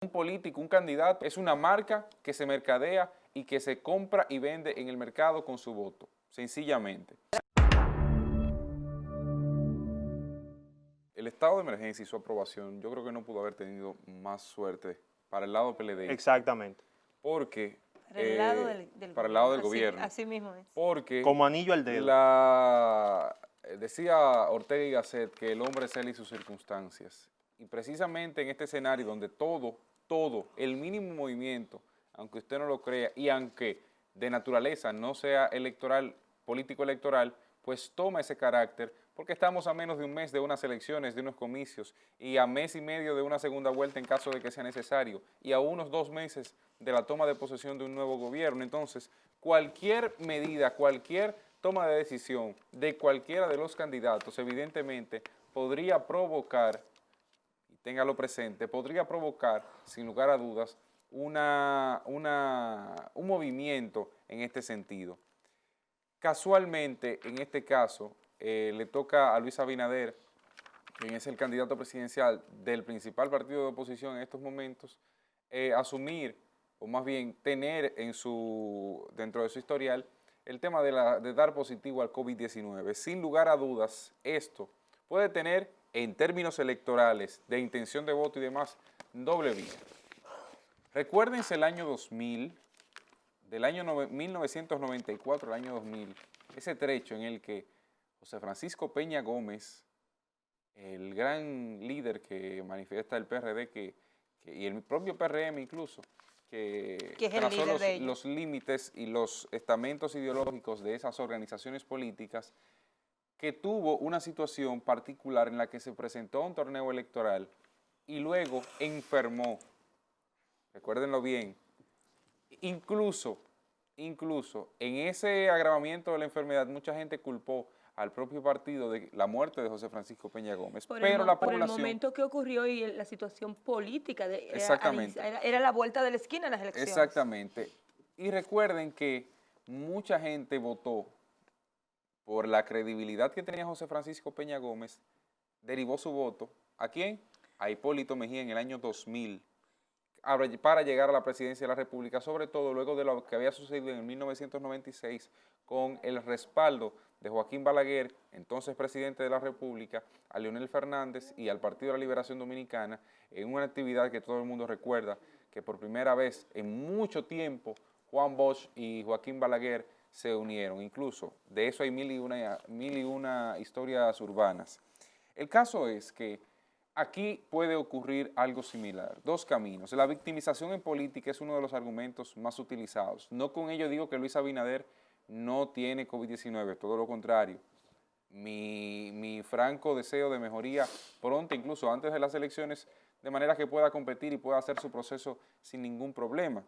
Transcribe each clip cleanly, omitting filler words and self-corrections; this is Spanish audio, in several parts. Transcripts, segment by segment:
Un político, un candidato, es una marca que se mercadea y que se compra y vende en el mercado con su voto, sencillamente. El estado de emergencia y su aprobación, yo creo que no pudo haber tenido más suerte para el lado PLD, Exactamente. porque Para el lado del para el lado del así, gobierno, así mismo es. porque Como anillo al dedo. decía Ortega y Gasset que el hombre es él y sus circunstancias, y precisamente en este escenario donde todo, el mínimo movimiento, aunque usted no lo crea, y aunque de naturaleza no sea electoral, político electoral, pues toma ese carácter, porque estamos a menos de un mes de unas elecciones, de unos comicios, y a mes y medio de una segunda vuelta en caso de que sea necesario, y a unos 2 meses de la toma de posesión de un nuevo gobierno. Entonces, cualquier medida, cualquier toma de decisión de cualquiera de los candidatos, evidentemente, podría provocar, y téngalo presente, podría provocar, sin lugar a dudas, un movimiento en este sentido. Casualmente, en este caso, le toca a Luis Abinader, quien es el candidato presidencial del principal partido de oposición en estos momentos, asumir, o más bien tener dentro de su historial, el tema de dar positivo al COVID-19. Sin lugar a dudas, esto puede tener, en términos electorales, de intención de voto y demás, doble vía. Recuérdense el año 2000, del año 1994 al año 2000, ese trecho en el que José Francisco Peña Gómez, el gran líder que manifiesta el PRD, y el propio PRM incluso, que trazó los límites y los estamentos ideológicos de esas organizaciones políticas, que tuvo una situación particular en la que se presentó a un torneo electoral y luego enfermó. Recuérdenlo bien. Incluso en ese agravamiento de la enfermedad, mucha gente culpó al propio partido de la muerte de José Francisco Peña Gómez. Pero la población... Por el momento que ocurrió y la situación política, Exactamente. Era la vuelta de la esquina en las elecciones. Exactamente. Y recuerden que mucha gente votó por la credibilidad que tenía José Francisco Peña Gómez, derivó su voto. ¿A quién? A Hipólito Mejía en el año 2000. Para llegar a la presidencia de la República, sobre todo luego de lo que había sucedido en el 1996 con el respaldo de Joaquín Balaguer, entonces presidente de la República, a Leonel Fernández y al Partido de la Liberación Dominicana, en una actividad que todo el mundo recuerda, que por primera vez en mucho tiempo Juan Bosch y Joaquín Balaguer se unieron. Incluso de eso hay mil y una historias urbanas. El caso es que aquí puede ocurrir algo similar, dos caminos. La victimización en política es uno de los argumentos más utilizados. No con ello digo que Luis Abinader no tiene COVID-19, todo lo contrario. Mi franco deseo de mejoría pronta, incluso antes de las elecciones, de manera que pueda competir y pueda hacer su proceso sin ningún problema.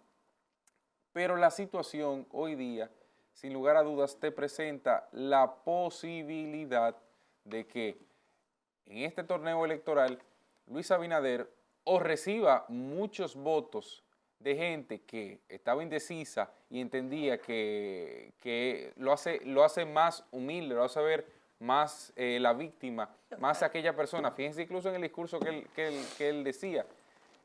Pero la situación hoy día, sin lugar a dudas, te presenta la posibilidad de que en este torneo electoral, Luis Abinader o reciba muchos votos de gente que estaba indecisa y entendía que lo hace más humilde, lo hace ver más la víctima, más aquella persona. Fíjense incluso en el discurso que él decía: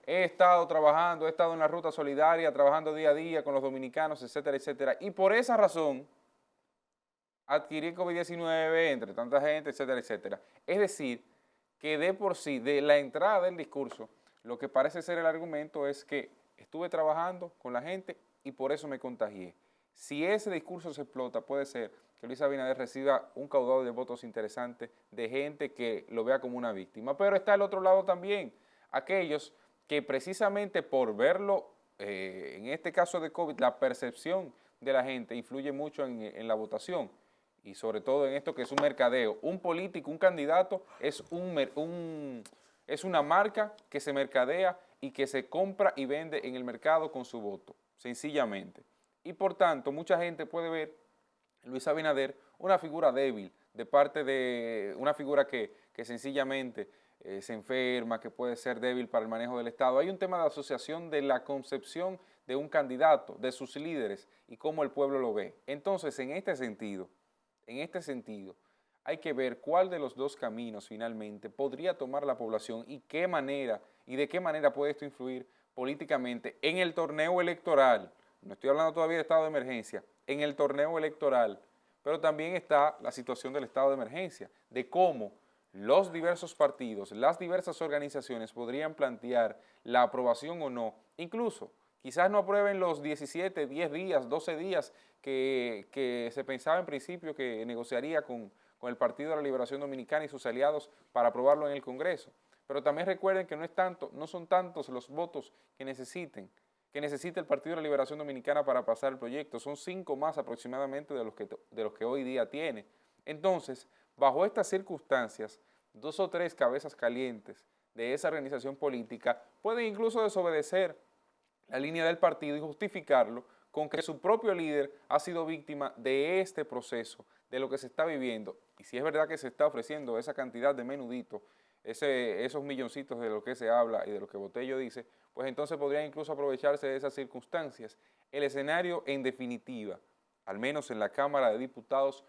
he estado trabajando, he estado en la ruta solidaria, trabajando día a día con los dominicanos, etcétera, etcétera. Y por esa razón adquirí COVID-19 entre tanta gente, etcétera, etcétera. Es decir, que de por sí, de la entrada del discurso, lo que parece ser el argumento es que estuve trabajando con la gente y por eso me contagié. Si ese discurso se explota, puede ser que Luis Abinader reciba un caudal de votos interesante de gente que lo vea como una víctima. Pero está el otro lado también, aquellos que precisamente por verlo, en este caso de COVID, la percepción de la gente influye mucho en la votación. Y sobre todo en esto que es un mercadeo. Un político, un candidato, es una marca que se mercadea y que se compra y vende en el mercado con su voto, sencillamente. Y por tanto, mucha gente puede ver en Luis Abinader una figura débil, de parte de una figura que sencillamente se enferma, que puede ser débil para el manejo del Estado. Hay un tema de asociación de la concepción de un candidato, de sus líderes y cómo el pueblo lo ve. Entonces, en este sentido, hay que ver cuál de los dos caminos finalmente podría tomar la población y de qué manera puede esto influir políticamente en el torneo electoral. No estoy hablando todavía de estado de emergencia, en el torneo electoral, pero también está la situación del estado de emergencia, de cómo los diversos partidos, las diversas organizaciones podrían plantear la aprobación o no, incluso quizás no aprueben los 17, 10 días, 12 días que se pensaba en principio que negociaría con el Partido de la Liberación Dominicana y sus aliados para aprobarlo en el Congreso. Pero también recuerden que no son tantos los votos que necesita el Partido de la Liberación Dominicana para pasar el proyecto, son 5 más aproximadamente de los que hoy día tiene. Entonces, bajo estas circunstancias, 2 o 3 cabezas calientes de esa organización política pueden incluso desobedecer la línea del partido y justificarlo con que su propio líder ha sido víctima de este proceso, de lo que se está viviendo. Y si es verdad que se está ofreciendo esa cantidad de menudito, esos milloncitos de lo que se habla y de lo que Botello dice, pues entonces podrían incluso aprovecharse de esas circunstancias. El escenario, en definitiva, al menos en la Cámara de Diputados,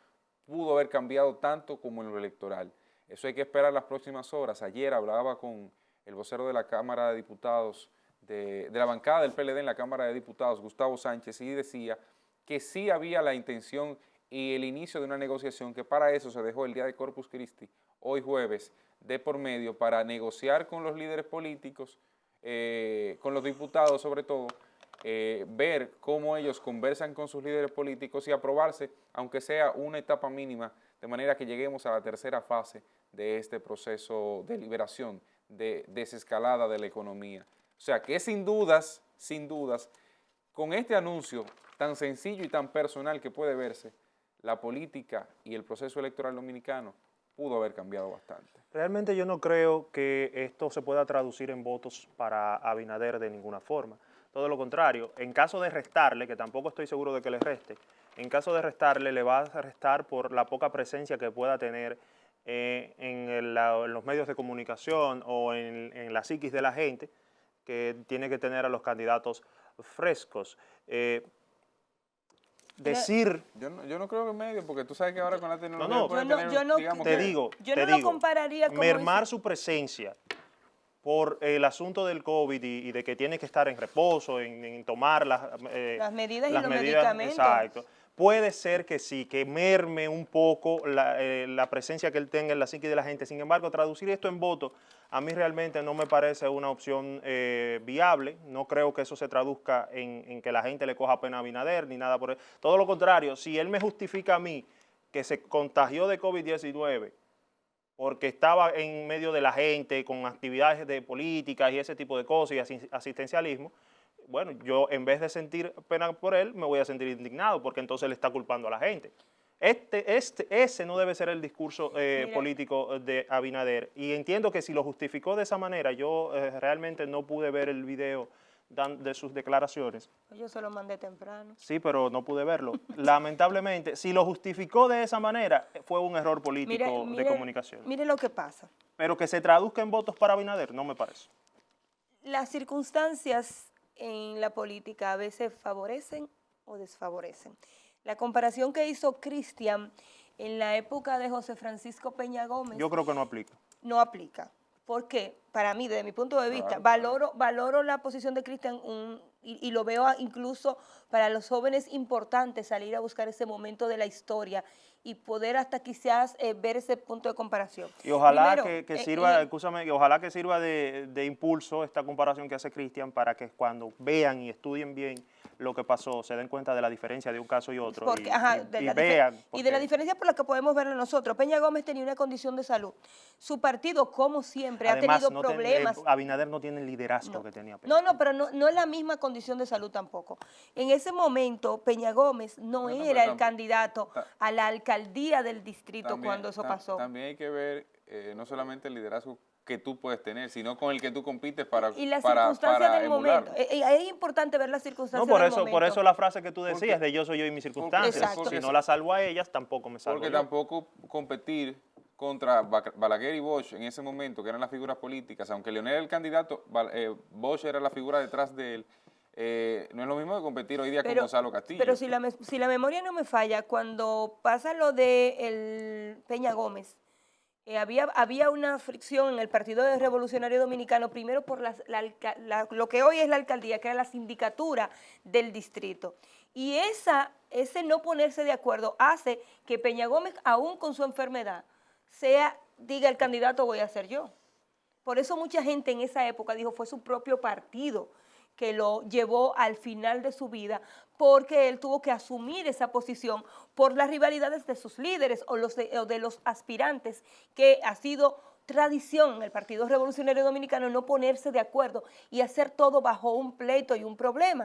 pudo haber cambiado tanto como en lo electoral. Eso hay que esperar las próximas horas. Ayer hablaba con el vocero de la Cámara de Diputados, de la bancada del PLD en la Cámara de Diputados, Gustavo Sánchez, y decía que sí había la intención y el inicio de una negociación, que para eso se dejó el día de Corpus Christi, hoy jueves, de por medio, para negociar con los líderes políticos, con los diputados sobre todo, ver cómo ellos conversan con sus líderes políticos y aprobarse, aunque sea una etapa mínima, de manera que lleguemos a la tercera fase de este proceso de liberación, de desescalada de la economía. O sea que sin dudas, con este anuncio tan sencillo y tan personal que puede verse, la política y el proceso electoral dominicano pudo haber cambiado bastante. Realmente yo no creo que esto se pueda traducir en votos para Abinader de ninguna forma. Todo lo contrario, en caso de restarle, que tampoco estoy seguro de que le reste, en caso de restarle, le va a restar por la poca presencia que pueda tener en los medios de comunicación o en la psiquis de la gente, que tiene que tener a los candidatos frescos. Decir... Yo no creo que medio, porque tú sabes que ahora con la tecnología No, puede tener, yo no lo compararía con mermar su presencia por el asunto del COVID y de que tiene que estar en reposo, en tomar las medidas y los medicamentos. Exacto. Puede ser que sí, que merme un poco la presencia que él tenga en la psique de la gente. Sin embargo, traducir esto en voto a mí realmente no me parece una opción viable. No creo que eso se traduzca en que la gente le coja pena a Abinader ni nada por eso. Todo lo contrario, si él me justifica a mí que se contagió de COVID-19 porque estaba en medio de la gente con actividades de políticas y ese tipo de cosas y asistencialismo, bueno, yo en vez de sentir pena por él, me voy a sentir indignado porque entonces le está culpando a la gente. Ese no debe ser el discurso político de Abinader. Y entiendo que si lo justificó de esa manera, yo realmente no pude ver el video de sus declaraciones. Yo se lo mandé temprano. Sí, pero no pude verlo. Lamentablemente, si lo justificó de esa manera, fue un error político de comunicación. Mire lo que pasa. Pero que se traduzca en votos para Abinader, no me parece. Las circunstancias en la política a veces favorecen o desfavorecen. La comparación que hizo Cristian en la época de José Francisco Peña Gómez... Yo creo que no aplica. No aplica. Porque para mí, desde mi punto de vista, valoro la posición de Cristian y lo veo incluso para los jóvenes importantes salir a buscar ese momento de la historia y poder hasta quizás ver ese punto de comparación. Y ojalá que sirva, escúchame, y ojalá que sirva de impulso esta comparación que hace Cristian para que cuando vean y estudien bien lo que pasó, se den cuenta de la diferencia de un caso y otro. Porque, vean. Y de la diferencia por la que podemos verlo nosotros. Peña Gómez tenía una condición de salud. Su partido, como siempre, además, ha tenido problemas. Abinader no tiene el liderazgo que tenía Peña. Pero no es la misma condición de salud tampoco. En ese momento, Peña Gómez no era el candidato a la alcaldía del distrito cuando eso pasó. También hay que ver no solamente el liderazgo que tú puedes tener, sino con el que tú compites para y las circunstancias del emularlo. momento. Es importante ver las circunstancias del momento. Por eso la frase que tú decías de yo soy yo y mis circunstancias. Exacto. Si no la salvo a ellas, tampoco me salvo Porque yo. tampoco competir contra Balaguer y Bosch en ese momento, que eran las figuras políticas, aunque Leonel era el candidato, Bosch era la figura detrás de él, no es lo mismo que competir hoy día con Gonzalo Castillo. Pero si la memoria no me falla, cuando pasa lo de el Peña Gómez, había una fricción en el Partido Revolucionario Dominicano, primero por lo que hoy es la alcaldía, que era la sindicatura del distrito. Y ese no ponerse de acuerdo hace que Peña Gómez, aún con su enfermedad, diga el candidato voy a ser yo. Por eso mucha gente en esa época dijo fue su propio partido que lo llevó al final de su vida, porque él tuvo que asumir esa posición por las rivalidades de sus líderes o de los aspirantes, que ha sido tradición en el Partido Revolucionario Dominicano no ponerse de acuerdo y hacer todo bajo un pleito y un problema.